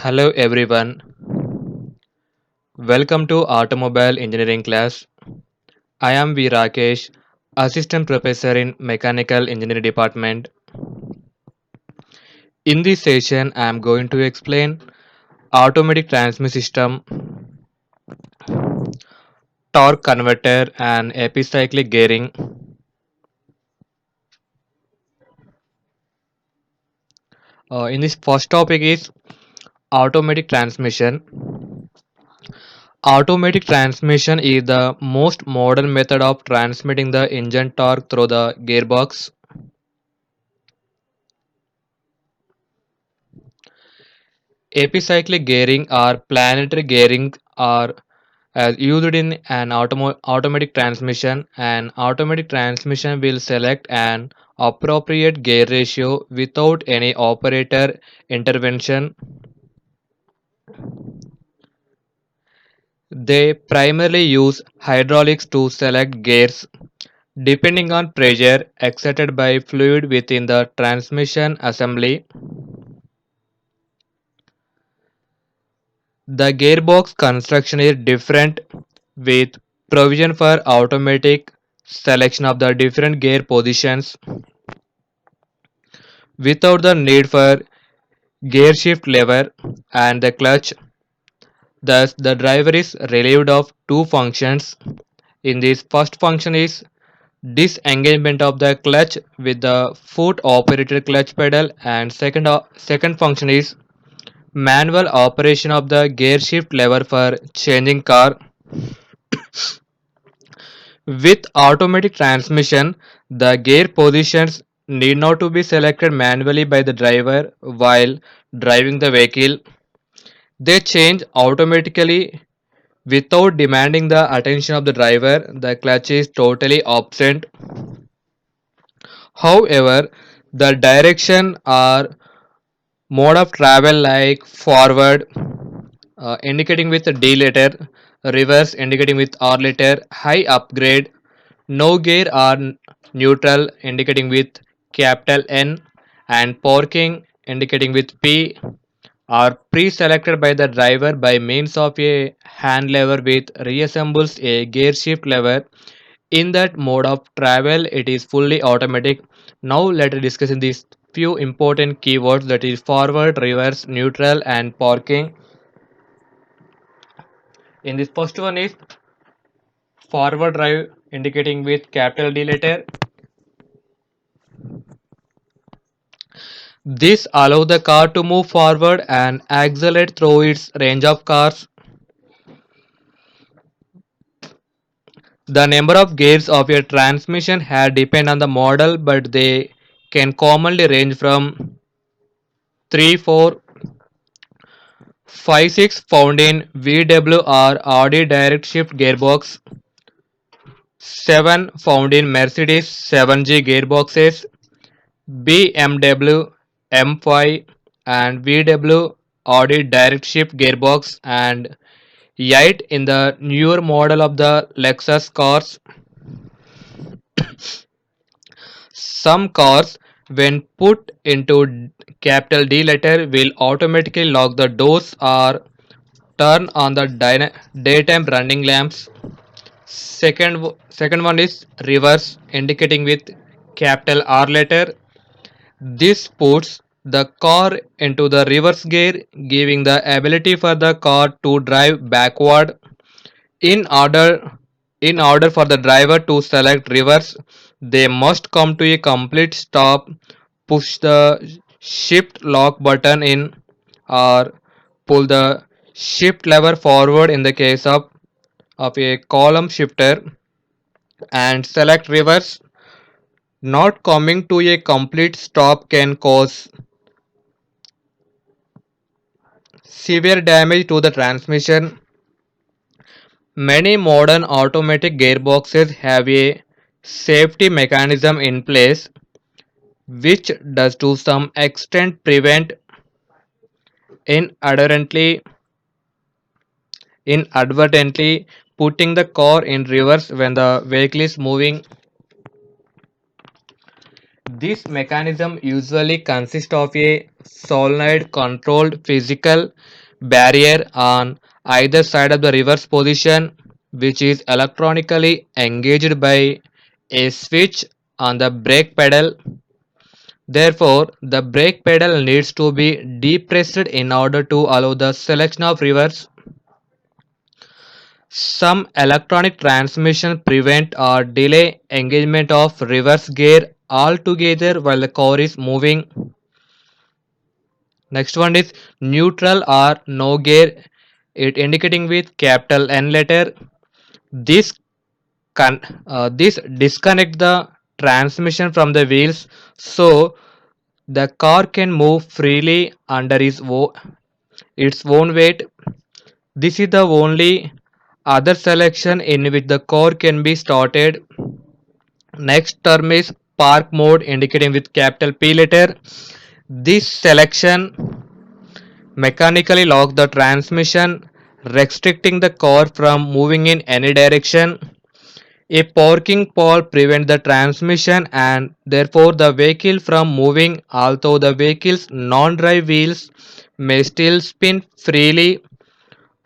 Hello everyone. Welcome to Automobile Engineering class. I am V Rakesh, Assistant Professor in Mechanical Engineering Department. In this session, I am going to explain automatic transmission system, torque converter and epicyclic gearing. In this first topic is automatic transmission. Automatic transmission is the most modern method of transmitting the engine torque through the gearbox. Epicyclic gearing or planetary gearing are used in an automatic transmission. An automatic transmission will select an appropriate gear ratio without any operator intervention. They primarily use hydraulics to select gears depending on pressure exerted by fluid within the transmission assembly. The gearbox construction is different with provision for automatic selection of the different gear positions without the need for gear shift lever and the clutch. Thus, the driver is relieved of two functions. In this first function is disengagement of the clutch with the foot operated clutch pedal, and second function is manual operation of the gear shift lever for changing car. With automatic transmission, the gear positions need not to be selected manually by the driver while driving the vehicle. They change automatically without demanding the attention of the driver. The clutch is totally absent. However, the direction or mode of travel like forward indicating with D letter, reverse indicating with R letter, high upgrade, no gear or neutral indicating with capital N, and parking indicating with P are pre-selected by the driver by means of a hand lever which reassembles a gear shift lever. In that mode of travel, it is fully automatic. Now let us discuss in these few important keywords, that is forward, reverse, neutral and parking. In this first one is forward drive indicating with capital D letter. This allows the car to move forward and accelerate through its range of cars. The number of gears of a transmission here depend on the model, but they can commonly range from 3, 4, 5, 6 found in VW or Audi direct shift gearbox, 7 found in Mercedes 7G gearboxes, BMW M5 and VW Audi direct shift gearbox, and 8 in the newer model of the Lexus cars. Some cars, when put into capital D letter, will automatically lock the doors or turn on the daytime running lamps. Second one is reverse, indicating with capital R letter. This puts the car into the reverse gear, giving the ability for the car to drive backward. In order, in order for the driver to select reverse, they must come to a complete stop, push the shift lock button in, or pull the shift lever forward in the case of a column shifter, and select reverse. Not coming to a complete stop can cause severe damage to the transmission. Many modern automatic gearboxes have a safety mechanism in place which does to some extent prevent inadvertently inadvertently putting the car in reverse when the vehicle is moving. This mechanism usually consists of a solenoid controlled physical barrier on either side of the reverse position, which is electronically engaged by a switch on the brake pedal. Therefore, the brake pedal needs to be depressed in order to allow the selection of reverse. Some electronic transmission prevent or delay engagement of reverse gear altogether while the car is moving. Next one is neutral or no gear. It indicating with capital N letter. This this disconnect the transmission from the wheels so the car can move freely under its own weight. This is the only other selection in which the car can be started. Next term is park mode indicating with capital P letter. This selection mechanically locks the transmission, restricting the car from moving in any direction. A parking pole prevents the transmission and therefore the vehicle from moving, although the vehicle's non-drive wheels may still spin freely.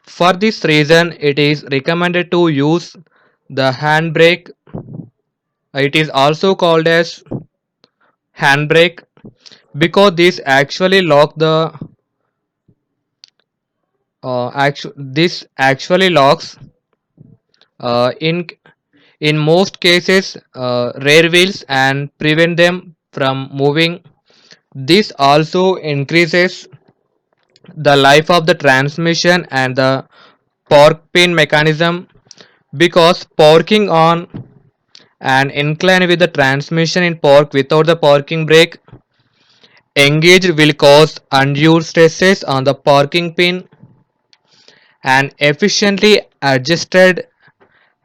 For this reason, it is recommended to use the handbrake. It is also called as handbrake because this actually locks uh, in in most cases rear wheels and prevent them from moving. This also increases the life of the transmission and the park pin mechanism because parking on an incline with the transmission in park without the parking brake engaged will cause undue stresses on the parking pin. An efficiently adjusted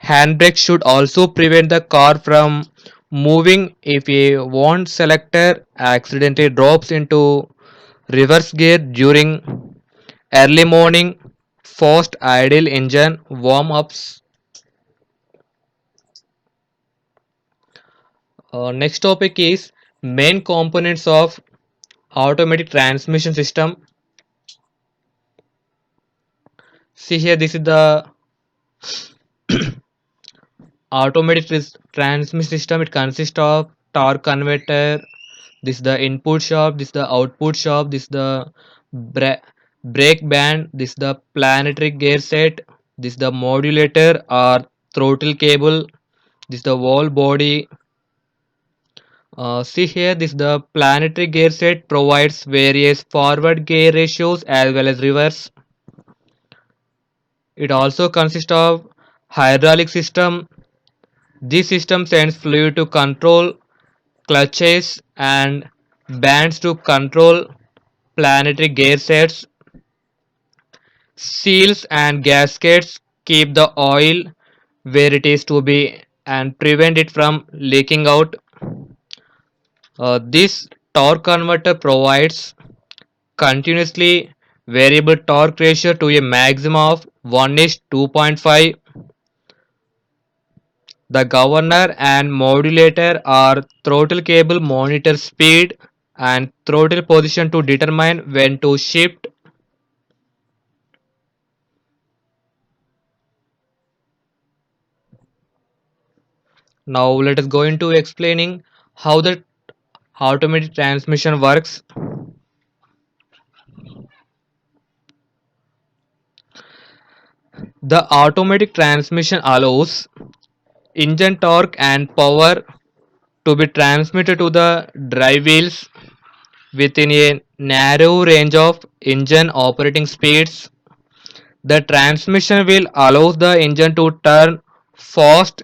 handbrake should also prevent the car from moving if a wand selector accidentally drops into reverse gear during early morning fast idle engine warm-ups. Next topic is main components of automatic transmission system. See here, this is the automatic transmission system. It consists of torque converter. This is the input shaft. This is the output shaft. This is the bra- brake band. This is the planetary gear set. This is the modulator or throttle cable. This is the wall body. See here, this the planetary gear set provides various forward gear ratios as well as reverse. It also consists of hydraulic system. This system sends fluid to control clutches and bands to control planetary gear sets. Seals and gaskets keep the oil where it is to be and prevent it from leaking out. This torque converter provides continuously variable torque ratio to a maximum of 1 is 2.5. The governor and modulator or throttle cable monitor speed and throttle position to determine when to shift. Now let us go into explaining how the automatic transmission works. The automatic transmission allows engine torque and power to be transmitted to the drive wheels within a narrow range of engine operating speeds. The transmission will allow the engine to turn fast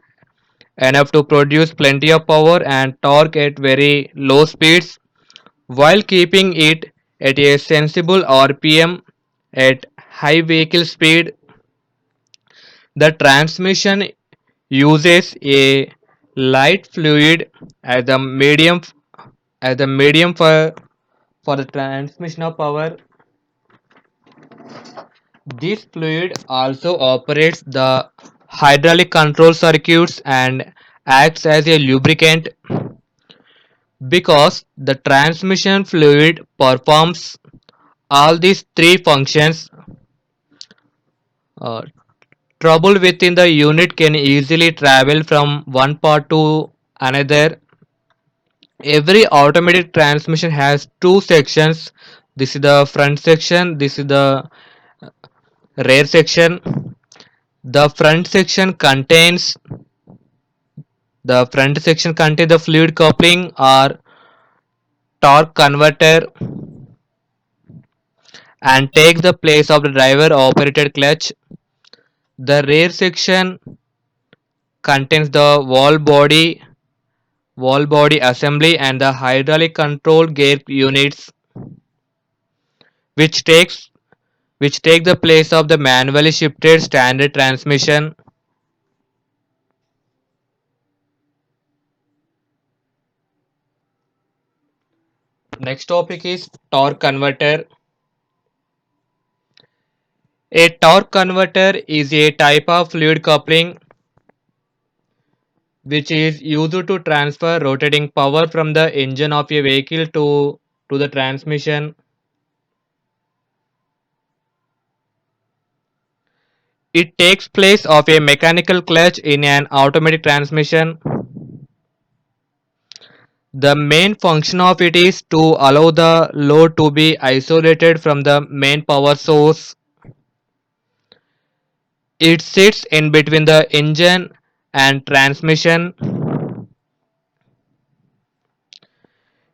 enough to produce plenty of power and torque at very low speeds while keeping it at a sensible RPM at high vehicle speed. The transmission uses a light fluid as the medium for the transmission of power. This fluid also operates the hydraulic control circuits and acts as a lubricant. because the transmission fluid performs all these three functions. uh, Trouble within the unit can easily travel from one part to another. Every automatic transmission has two sections. This is the front section, this is the rear section. The front section contains the fluid coupling or torque converter and takes the place of the driver operated clutch. The rear section contains the valve body assembly and the hydraulic control gear units, which takes which take the place of the manually shifted standard transmission. Next topic is torque converter. A torque converter is a type of fluid coupling which is used to transfer rotating power from the engine of a vehicle to the transmission. It takes place of a mechanical clutch in an automatic transmission. The main function of it is to allow the load to be isolated from the main power source. It sits in between the engine and transmission.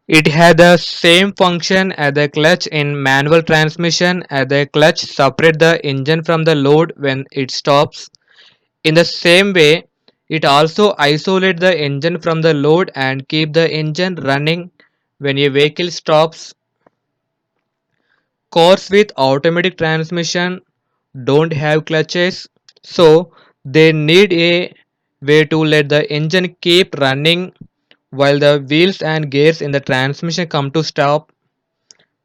It has the same function as the clutch in manual transmission, as the clutch separates the engine from the load when it stops. In the same way, it also isolates the engine from the load and keep the engine running when a vehicle stops. Cars with automatic transmission don't have clutches, so they need a way to let the engine keep running while the wheels and gears in the transmission come to stop.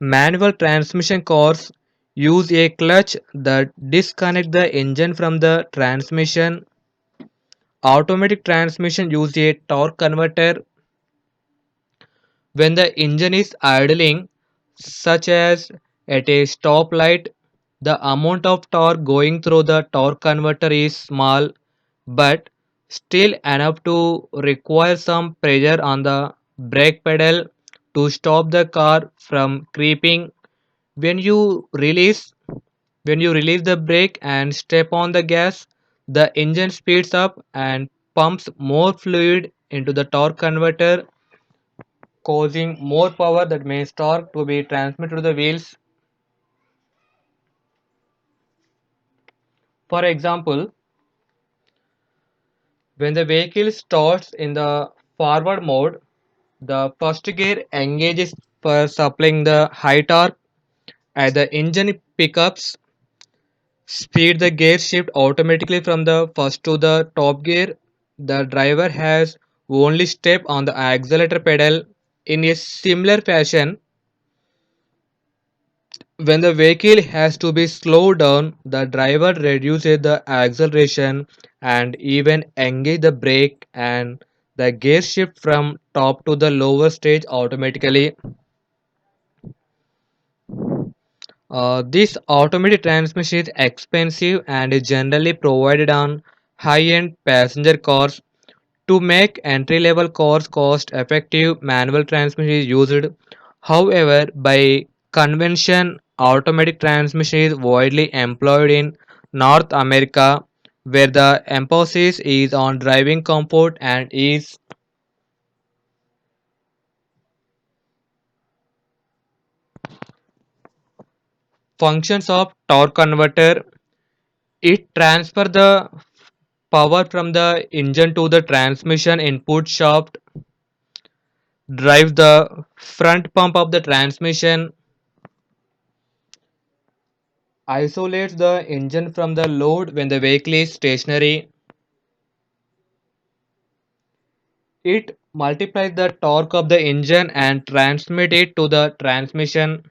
Manual transmission cars use a clutch that disconnects the engine from the transmission. Automatic transmission use a torque converter when the engine is idling, such as at a stoplight. The amount of torque going through the torque converter is small, but still enough to require some pressure on the brake pedal to stop the car from creeping. When you release when you release the brake and step on the gas, the engine speeds up and pumps more fluid into the torque converter, causing more power that means torque to be transmitted to the wheels. For example, when the vehicle starts in the forward mode, the first gear engages for supplying the high torque. As the engine pickups speed, the gear shift automatically from the first to the top gear. The driver has only step on the accelerator pedal. In a similar fashion, when the vehicle has to be slowed down, the driver reduces the acceleration and even engage the brake, and the gear shift from top to the lower stage automatically. This automated transmission is expensive and is generally provided on high-end passenger cars. To make entry-level cars cost-effective, manual transmission is used. However, by convention, automatic transmission is widely employed in North America, where the emphasis is on driving comfort and ease. Functions of torque converter: it transfers the power from the engine to the transmission input shaft, drives the front pump of the transmission, isolates the engine from the load when the vehicle is stationary. It multiplies the torque of the engine and transmits it to the transmission.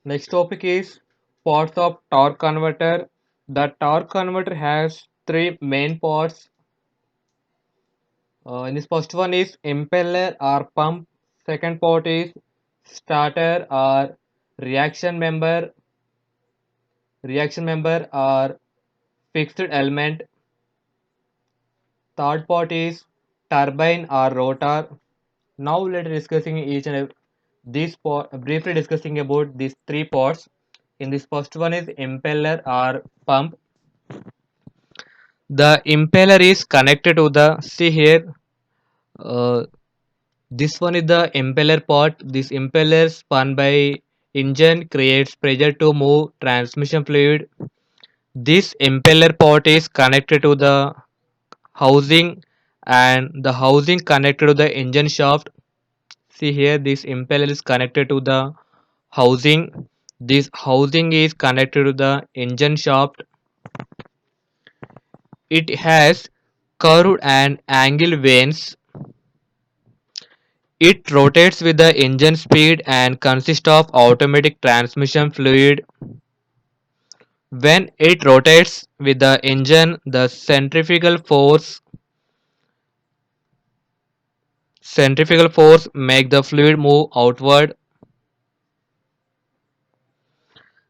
Next topic is parts of torque converter. The torque converter has three main parts. In this first one is impeller or pump. Second part is starter or reaction member. Reaction member or fixed element. Third part is turbine or rotor. Now let's discussing each and this part, briefly discussing about these three parts. In this first one is impeller or pump. The impeller is connected to the see here. Uh, this one is the impeller part. This impeller spun by engine creates pressure to move transmission fluid. This impeller part is connected to the housing and the housing connected to the engine shaft. See here this impeller is connected to the housing. This housing is connected to the engine shaft. It has curved and angled vanes. It rotates with the engine speed and consists of automatic transmission fluid. When it rotates with the engine, the centrifugal force make the fluid move outward.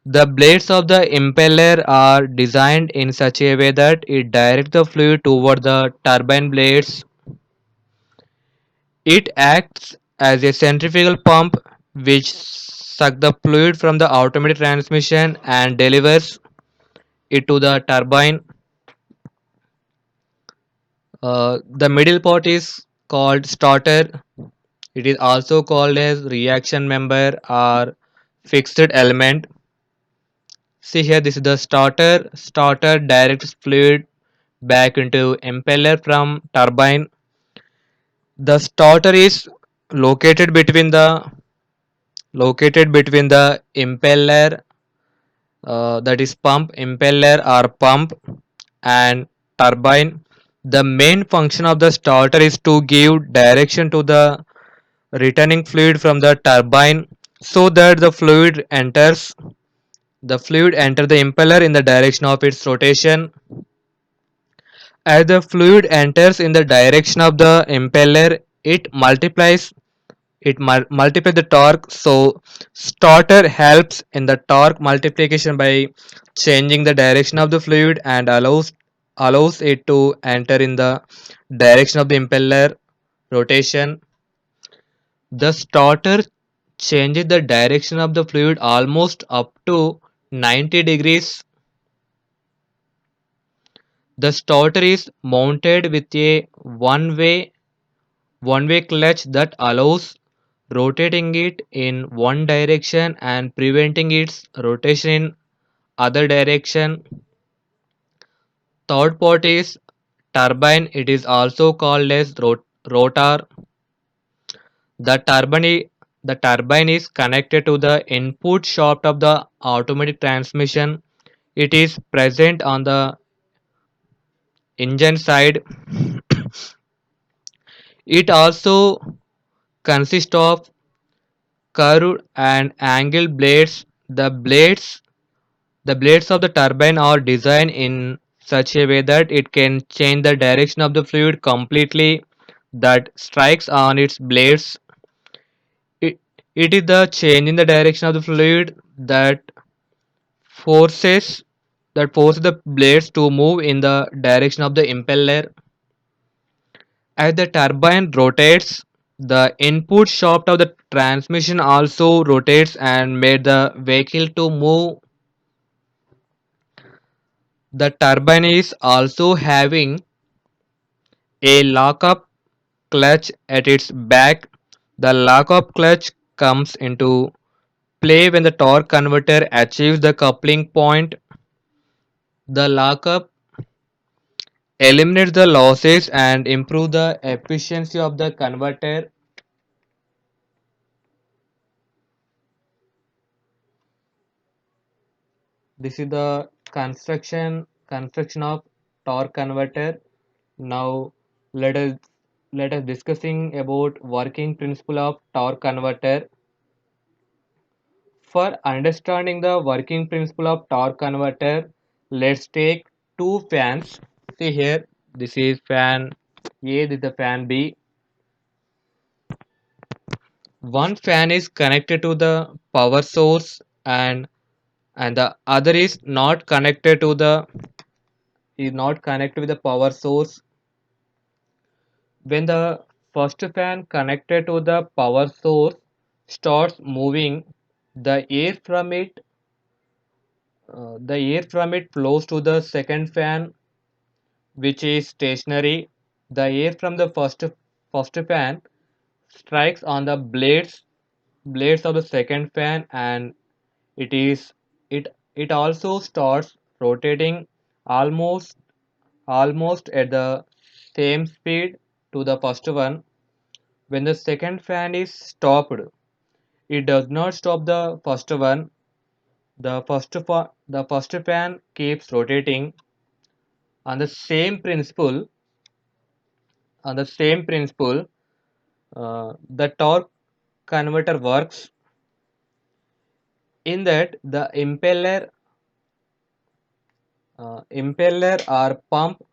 The blades of the impeller are designed in such a way that it directs the fluid toward the turbine blades. It acts as a centrifugal pump which sucks the fluid from the automatic transmission and delivers it to the turbine. The middle part is called starter. It is also called as reaction member or fixed element. See here, this is the starter. Starter directs fluid back into impeller from turbine. The starter is located between the impeller, that is pump, impeller or pump, and turbine. The main function of the starter is to give direction to the returning fluid from the turbine so that the fluid enter the impeller in the direction of its rotation. As the fluid enters in the direction of the impeller, it multiplies the torque. So starter helps in the torque multiplication by changing the direction of the fluid and allows it to enter in the direction of the impeller rotation. The starter changes the direction of the fluid almost up to 90 degrees. The starter is mounted with a one-way clutch that allows rotating it in one direction and preventing its rotation in other direction. Third part is turbine. It is also called as rotor. The turbine is connected to the input shaft of the automatic transmission. It is present on the engine side. It also consists of curved and angled blades. The blades of the turbine are designed in such a way that it can change the direction of the fluid completely that strikes on its blades. It, it is the change in the direction of the fluid forces forces the blades to move in the direction of the impeller. As the turbine rotates, the input shaft of the transmission also rotates and made the vehicle to move. The turbine is also having a lock-up clutch at its back. The lock-up clutch comes into play when the torque converter achieves the coupling point. The lockup eliminates the losses and improve the efficiency of the converter. This is the construction of torque converter. Now let us let us discussing about working principle of torque converter. For understanding the working principle of torque converter, Let's take two fans. See here, this is fan A, this is the fan B. One fan is connected to the power source and the other is not connected with the power source. When the first fan connected to the power source starts moving, the air from it flows to the second fan, which is stationary. The air from the first fan strikes on the blades of the second fan, and it is it also starts rotating almost almost at the same speed to the first one. When the second fan is stopped, it does not stop the first one. The first fan keeps rotating on the same principle. On the same principle, the torque converter works in that the impeller or pump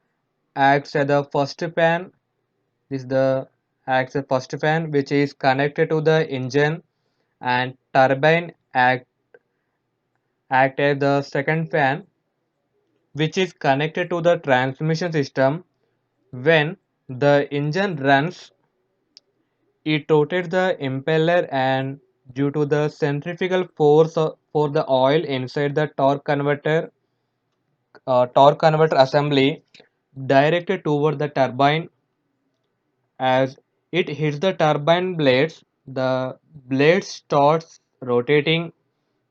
acts as the first fan. This is the acts as first fan which is connected to the engine, and turbine act as the second fan which is connected to the transmission system. When the engine runs, it rotates the impeller, and due to the centrifugal force for the oil inside the torque converter assembly directed toward the turbine. As it hits the turbine blades, the blade starts rotating.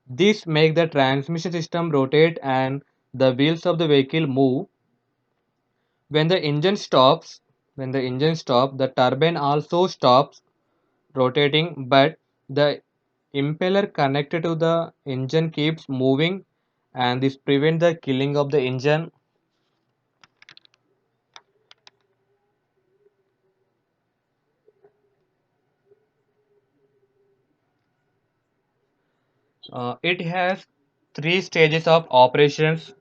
This makes the transmission system rotate and the wheels of the vehicle move. When the engine stops, the turbine also stops rotating, but the impeller connected to the engine keeps moving, and this prevents the killing of the engine. It has three stages of operations.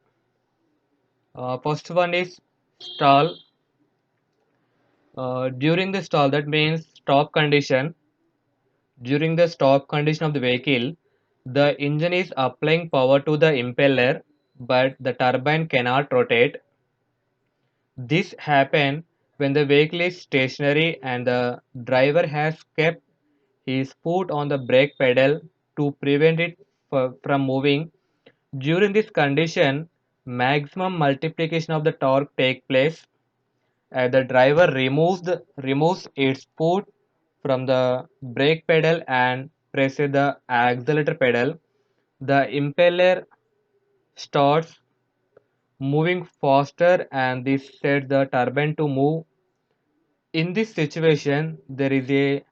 First one is stall. During the stall, that means stop condition. During the stop condition of the vehicle, the engine is applying power to the impeller, but the turbine cannot rotate. This happens when the vehicle is stationary and the driver has kept his foot on the brake pedal to prevent it from moving. During this condition, maximum multiplication of the torque takes place. As the driver removes its foot from the brake pedal and presses the accelerator pedal, the impeller starts moving faster, and this sets the turbine to move. In this situation, there is a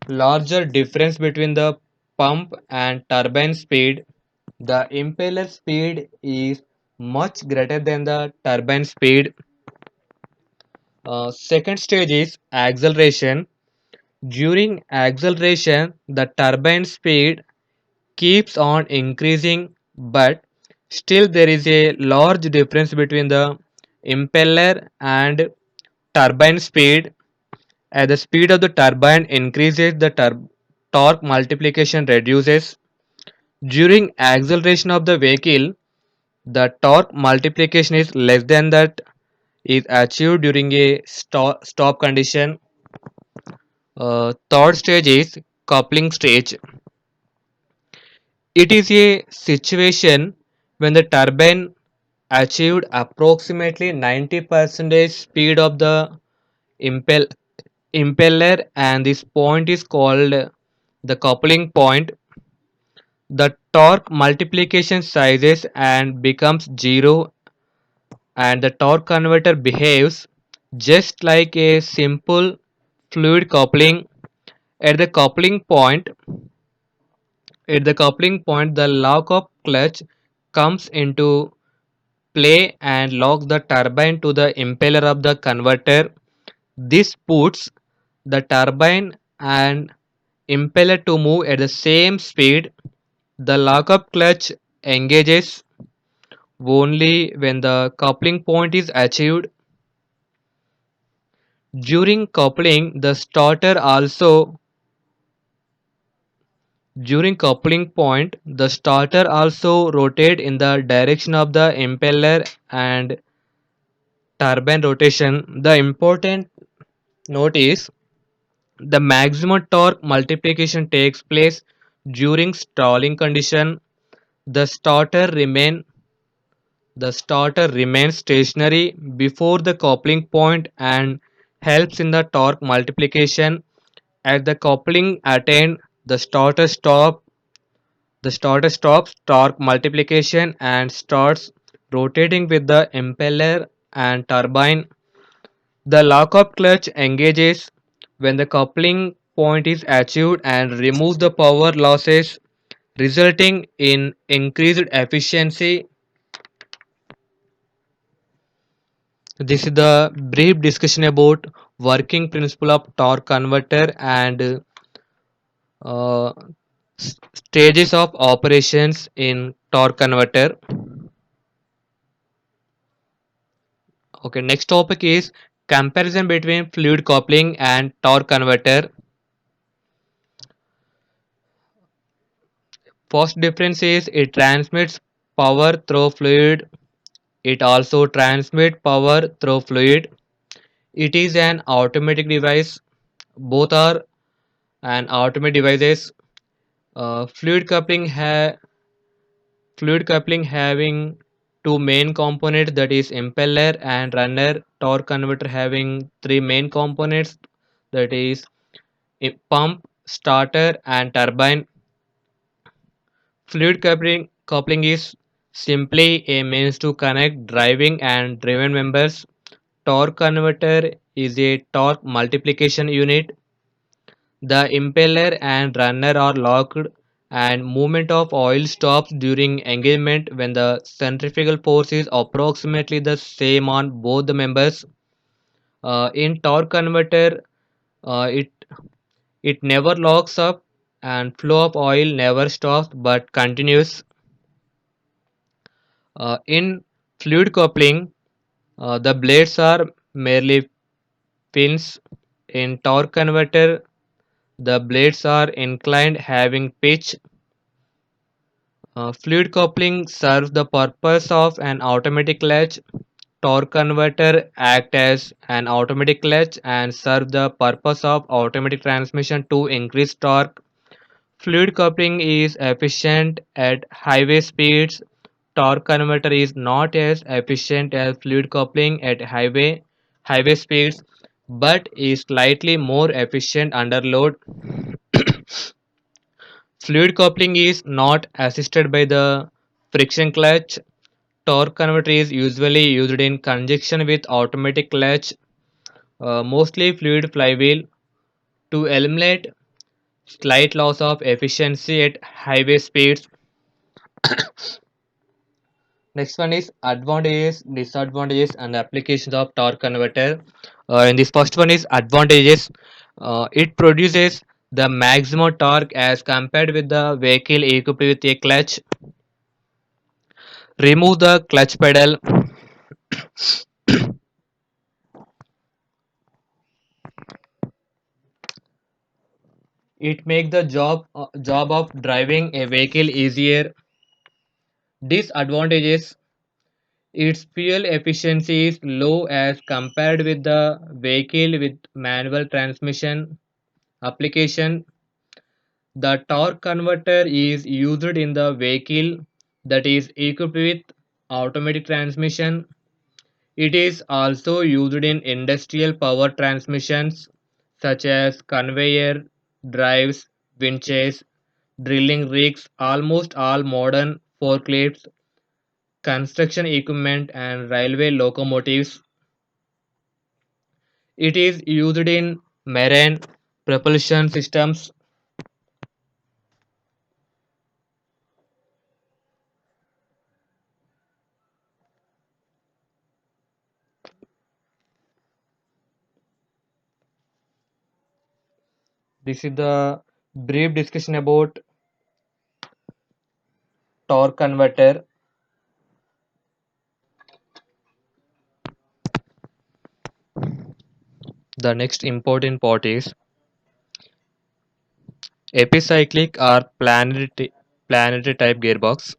larger difference between the pump and turbine speed. The impeller speed is much greater than the turbine speed. Second stage is acceleration. During acceleration, the turbine speed keeps on increasing, but still there is a large difference between the impeller and turbine speed. As the speed of the turbine increases, the torque multiplication reduces. During acceleration of the vehicle, the torque multiplication is less than that is achieved during a stop condition. Third stage is coupling stage. It is a situation when the turbine achieved approximately 90% speed of the impel impeller, and this point is called the coupling point. The torque multiplication sizes and becomes zero, and the torque converter behaves just like a simple fluid coupling. At the coupling point, the lock-up clutch comes into play and locks the turbine to the impeller of the converter. This puts the turbine and impeller to move at the same speed. The lockup clutch engages only when the coupling point is achieved. During coupling, during coupling point, the starter also rotate in the direction of the impeller and turbine rotation. The important note is the maximum torque multiplication takes place during stalling condition. The starter remain the starter remains stationary before the coupling point and helps in the torque multiplication. At the coupling attained, the starter stops torque multiplication and starts rotating with the impeller and turbine. The lock-up clutch engages when the coupling point is achieved and removes the power losses, resulting in increased efficiency. This is the brief discussion about working principle of torque converter and uh, stages of operations in torque converter. Okay, next topic is comparison between fluid coupling and torque converter. First difference is it transmits power through fluid. It also transmits power through fluid. It is an automatic device. Both are an automatic devices. Fluid coupling having two main components, that is impeller and runner. Torque converter having three main components, that is pump, starter and turbine. Coupling is simply a means to connect driving and driven members. Torque converter is a torque multiplication unit. The impeller and runner are locked and movement of oil stops during engagement when the centrifugal force is approximately the same on both the members. In torque converter, it never locks up and flow of oil never stops but continues. In fluid coupling, the blades are merely pins. In torque converter, the blades are inclined having pitch. Fluid coupling serves the purpose of an automatic clutch. Torque converter act as an automatic clutch and serve the purpose of automatic transmission to increase torque. Fluid coupling is efficient at highway speeds. Torque converter is not as efficient as fluid coupling at highway speeds, but is slightly more efficient under load. Fluid coupling is not assisted by the friction clutch. Torque converter is usually used in conjunction with automatic clutch, mostly fluid flywheel, to eliminate slight loss of efficiency at highway speeds. Next one is advantages, disadvantages, and applications of torque converter. In this first one is advantages. It produces the maximum torque as compared with the vehicle equipped with a clutch. Remove the clutch pedal. It makes the job of driving a vehicle easier. Disadvantages: its fuel efficiency is low as compared with the vehicle with manual transmission. Application: the torque converter is used in the vehicle that is equipped with automatic transmission. It is also used in industrial power transmissions such as conveyor drives, winches, drilling rigs, almost all modern forklifts, construction equipment, and railway locomotives. It is used in marine propulsion systems. This is the brief discussion about torque converter. The next important part is epicyclic or planetary type gearbox.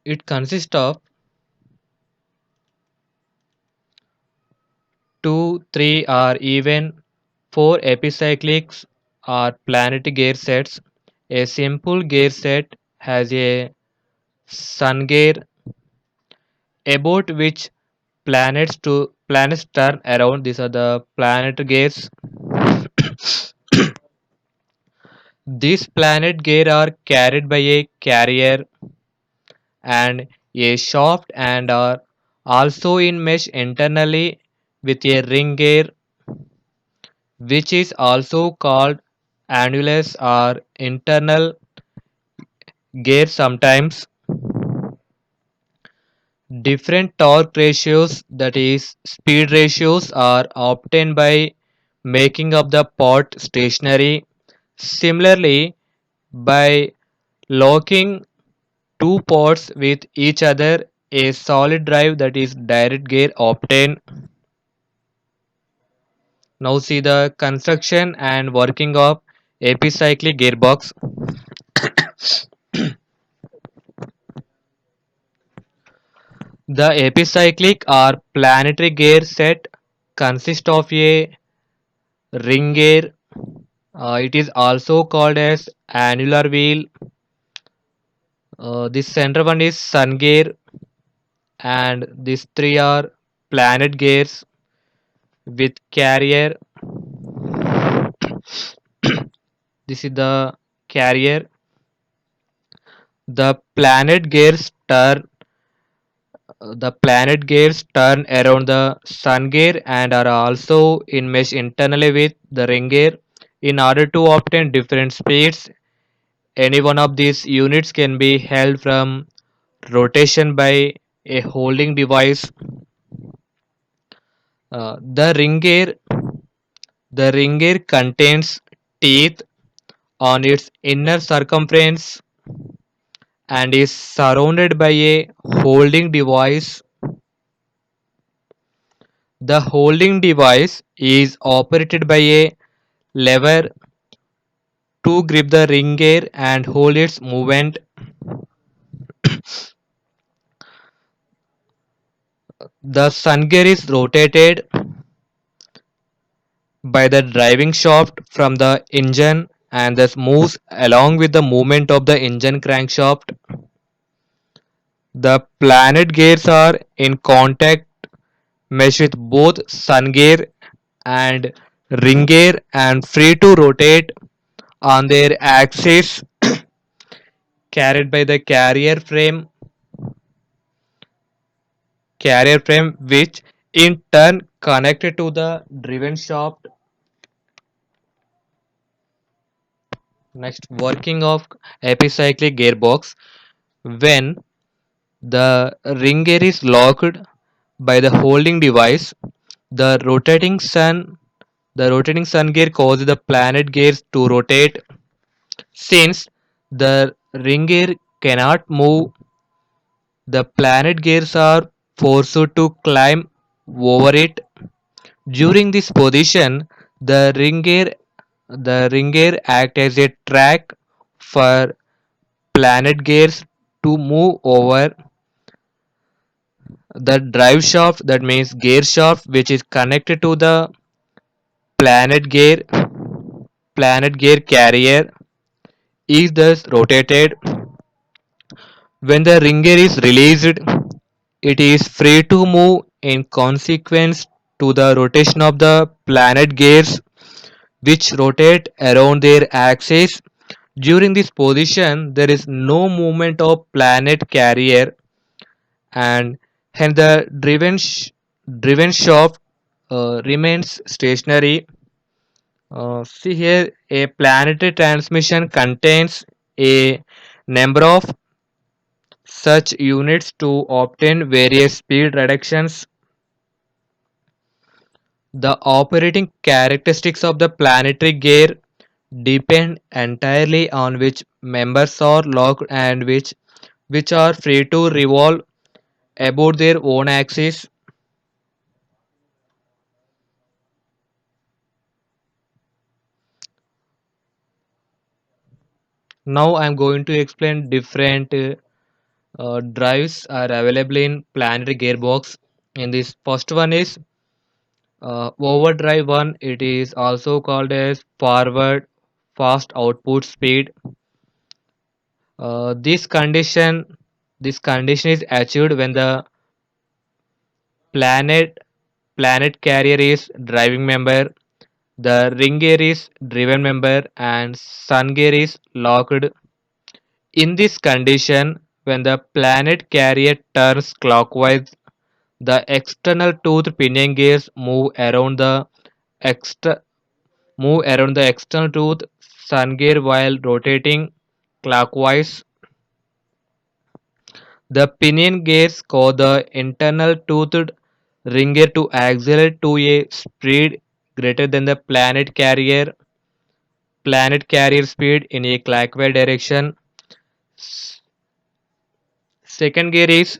It consists of two, three, or even four epicyclics or planetary gear sets. A simple gear set has a sun gear about which planets turn around. These are the planet gears. These planet gear are carried by a carrier and a shaft and are also in mesh internally with a ring gear, which is also called annulus or internal gear. Sometimes different torque ratios, that is speed ratios, are obtained by making up the pot stationary. Similarly, by locking two pots with each other, a solid drive, that is direct gear, obtained. Now see the construction and working of epicyclic gearbox. The epicyclic or planetary gear set consists of a ring gear. It is also called as annular wheel. This center one is sun gear, and these three are planet gears with carrier. This is the carrier. The planet gears turn the planet gears turn around the sun gear and are also in mesh internally with the ring gear. In order to obtain different speeds, any one of these units can be held from rotation by a holding device. The ring gear contains teeth on its inner circumference and is surrounded by a holding device. The holding device is operated by a lever to grip the ring gear and hold its movement. The sun gear is rotated by the driving shaft from the engine and thus moves along with the movement of the engine crankshaft. The planet gears are in contact mesh with both sun gear and ring gear and free to rotate on their axis carried by the carrier frame which in turn connected to the driven shaft. Next, working of epicyclic gearbox. When the ring gear is locked by the holding device, the rotating sun gear causes the planet gears to rotate. Since the ring gear cannot move, the planet gears are forced to climb over it. During this position, the ring gear act as a track for planet gears to move over the drive shaft, that means gear shaft, which is connected to the planet gear planet gear carrier is thus rotated. When the ring gear is released, it is free to move in consequence to the rotation of the planet gears, which rotate around their axis. During this position, there is no movement of planet carrier, and hence the driven shaft remains stationary. See here, a planetary transmission contains a number of such units to obtain various speed reductions. The operating characteristics of the planetary gear depend entirely on which members are locked and which are free to revolve about their own axis. Now I'm going to explain different drives are available in planetary gearbox. In this first one is overdrive one. It is also called as forward fast output speed. This condition is achieved when the planet planet carrier is driving member, the ring gear is driven member, and sun gear is locked. In this condition, when the planet carrier turns clockwise, the external tooth pinion gears extra move around the external tooth sun gear while rotating clockwise. The pinion gears cause the internal toothed ring gear to accelerate to a speed greater than the planet carrier speed in a clockwise direction. Second gear is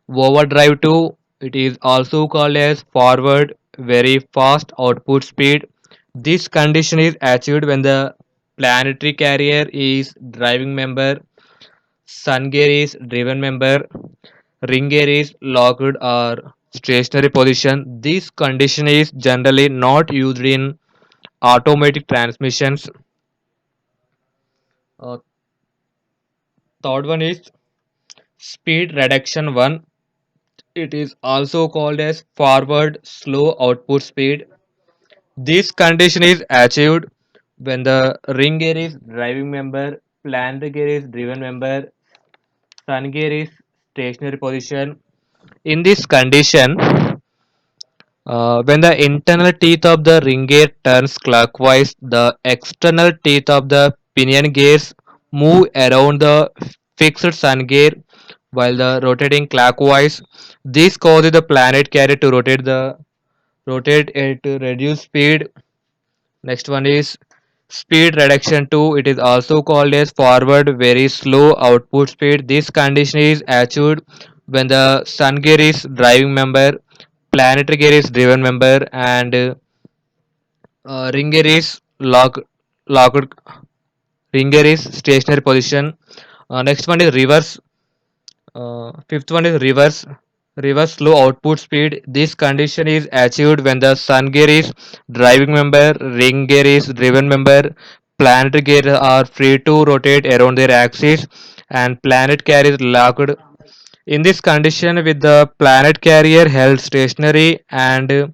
overdrive 2. It is also called as forward very fast output speed. This condition is achieved when the planetary carrier is driving member, sun gear is driven member, ring gear is locked or stationary position. This condition is generally not used in automatic transmissions. Uh, Third one is speed reduction 1. It is also called as forward slow output speed. This condition is achieved when the ring gear is driving member, planetary gear is driven member, sun gear is stationary position. In this condition, when the internal teeth of the ring gear turns clockwise, the external teeth of the pinion gears move around the fixed sun gear while the rotating clockwise. This causes the planet carrier to rotate at reduced speed. Next one is speed reduction 2. It is also called as forward very slow output speed. This condition is achieved when the sun gear is driving member, planetary gear is driven member, and ring gear is locked. Ring gear is stationary position. Next one is reverse. Fifth one is reverse slow output speed. This condition is achieved when the sun gear is driving member, ring gear is driven member, planetary gear are free to rotate around their axis, and planet carrier is locked. In this condition, with the planet carrier held stationary and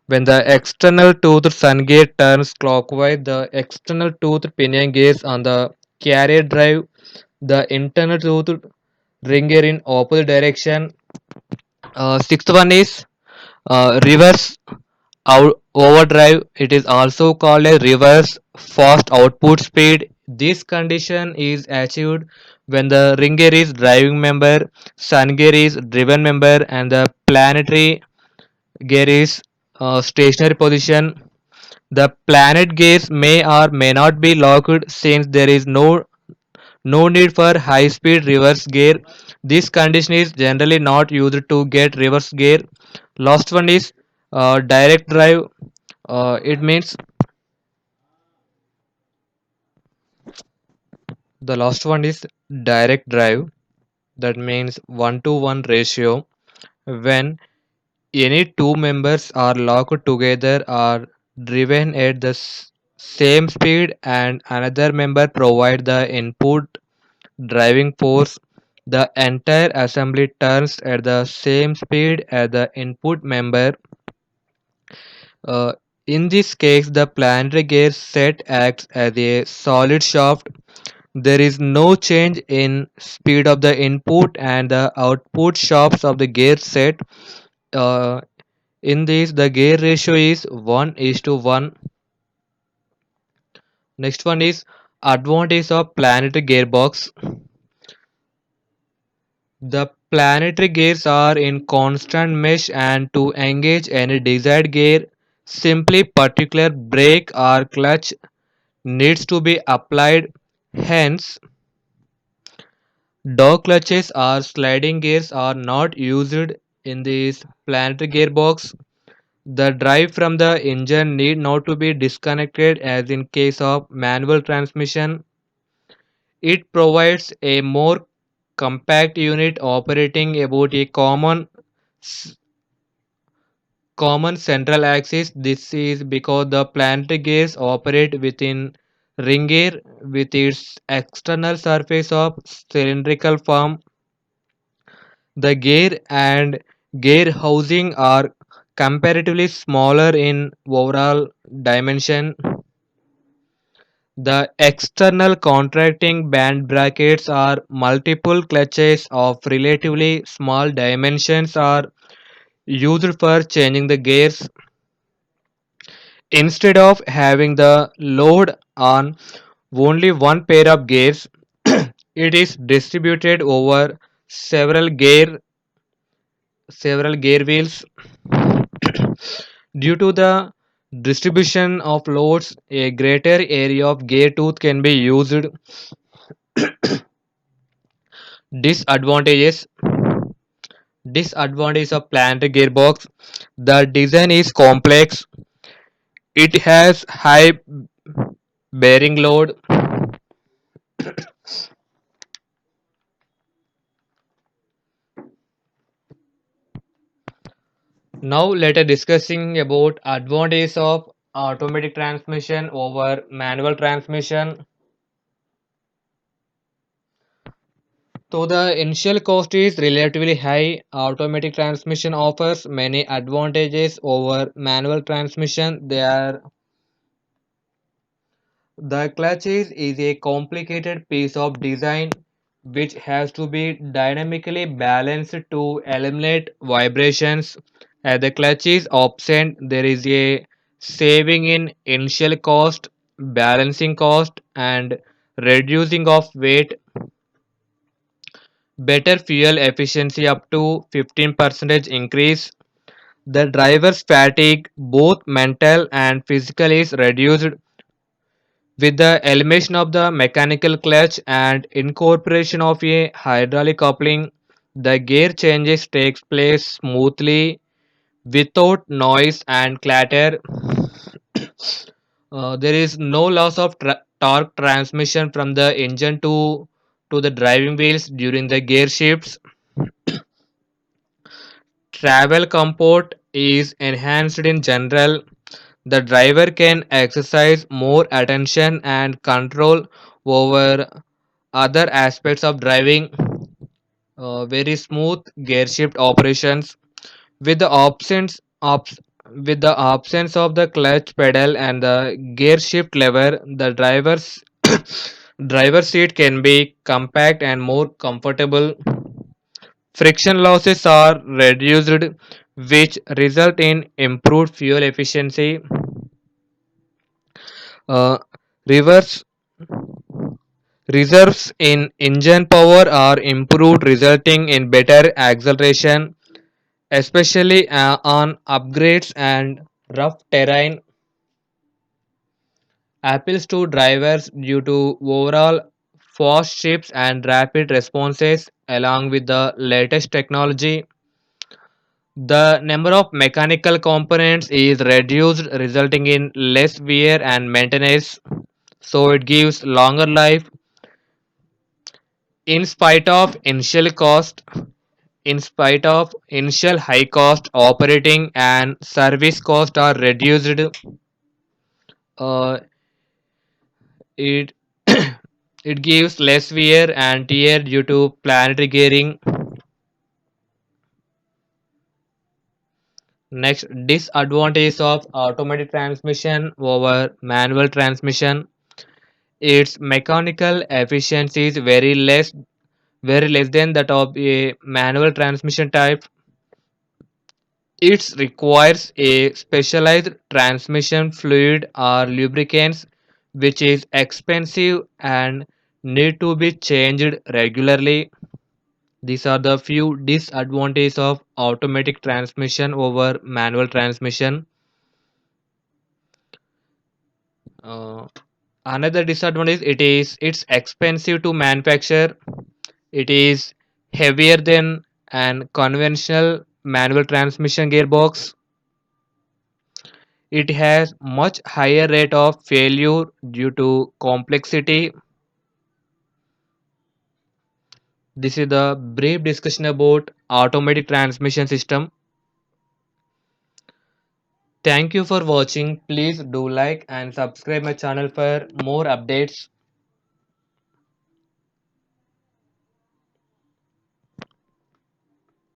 when the external tooth sun gear turns clockwise, the external tooth pinion gears on the carrier drive the internal tooth ring gear in opposite direction. Sixth one is reverse overdrive. It is also called a reverse fast output speed. This condition is achieved when the ring gear is driving member, sun gear is driven member, and the planetary gear is stationary position. The planet gears may or may not be locked since there is no need for high speed reverse gear. This condition is generally not used to get reverse gear. Last one is direct drive. It means the last one is direct drive. That means 1 to 1 ratio. When any two members are locked together or driven at the same speed and another member provide the input driving force, the entire assembly turns at the same speed as the input member. Uh, in this case, the planetary gear set acts as a solid shaft. There is no change in speed of the input and the output shafts of the gear set. Uh, in this, the gear ratio is 1:1. Next one is advantage of planetary gearbox. The planetary gears are in constant mesh and to engage any desired gear, simply particular brake or clutch needs to be applied. Hence, dog clutches or sliding gears are not used in this planetary gearbox. The drive from the engine need not to be disconnected as in case of manual transmission. It provides a more compact unit operating about a common central axis. This is because the planetary gears operate within ring gear with its external surface of cylindrical form. The gear and gear housing are comparatively smaller in overall dimension. The external contracting band brackets are multiple clutches of relatively small dimensions are used for changing the gears. Instead of having the load on only one pair of gears, it is distributed over several gear wheels. Due to the distribution of loads, a greater area of gear tooth can be used. Disadvantages. Disadvantage of planetary gearbox. The design is complex. It has high bearing load. Now let us discussing about advantages of automatic transmission over manual transmission. So the initial cost is relatively high. Automatic transmission offers many advantages over manual transmission. The clutch is a complicated piece of design which has to be dynamically balanced to eliminate vibrations. As the clutch is absent, there is a saving in initial cost, balancing cost, and reducing of weight, better fuel efficiency up to 15% increase. The driver's fatigue, both mental and physical, is reduced with the elimination of the mechanical clutch and incorporation of a hydraulic coupling. The gear changes takes place smoothly without noise and clatter. There is no loss of torque transmission from the engine to the driving wheels during the gear shifts. Travel comfort is enhanced in general. The driver can exercise more attention and control over other aspects of driving. Very smooth gear shift operations with the with the absence of the clutch pedal and the gear shift lever. The driver's driver seat can be compact and more comfortable. Friction losses are reduced, which result in improved fuel efficiency. Uh, reverse reserves in engine power are improved, resulting in better acceleration, especially on upgrades and rough terrain. Appeals to drivers due to overall fast shifts and rapid responses, along with the latest technology. The number of mechanical components is reduced, resulting in less wear and maintenance, so it gives longer life. In spite of initial cost, in spite of initial high cost, operating and service cost are reduced. It it gives less wear and tear due to planetary gearing. Next, disadvantage of automatic transmission over manual transmission. Its mechanical efficiency is very less than that of a manual transmission type. It requires a specialized transmission fluid or lubricants which is expensive and need to be changed regularly. These are the few disadvantages of automatic transmission over manual transmission. Uh, Another disadvantage, it's expensive to manufacture. It is heavier than an conventional manual transmission gearbox. It has much higher rate of failure due to complexity. This is the brief discussion about automatic transmission system. Thank you for watching. Please do like and subscribe my channel for more updates.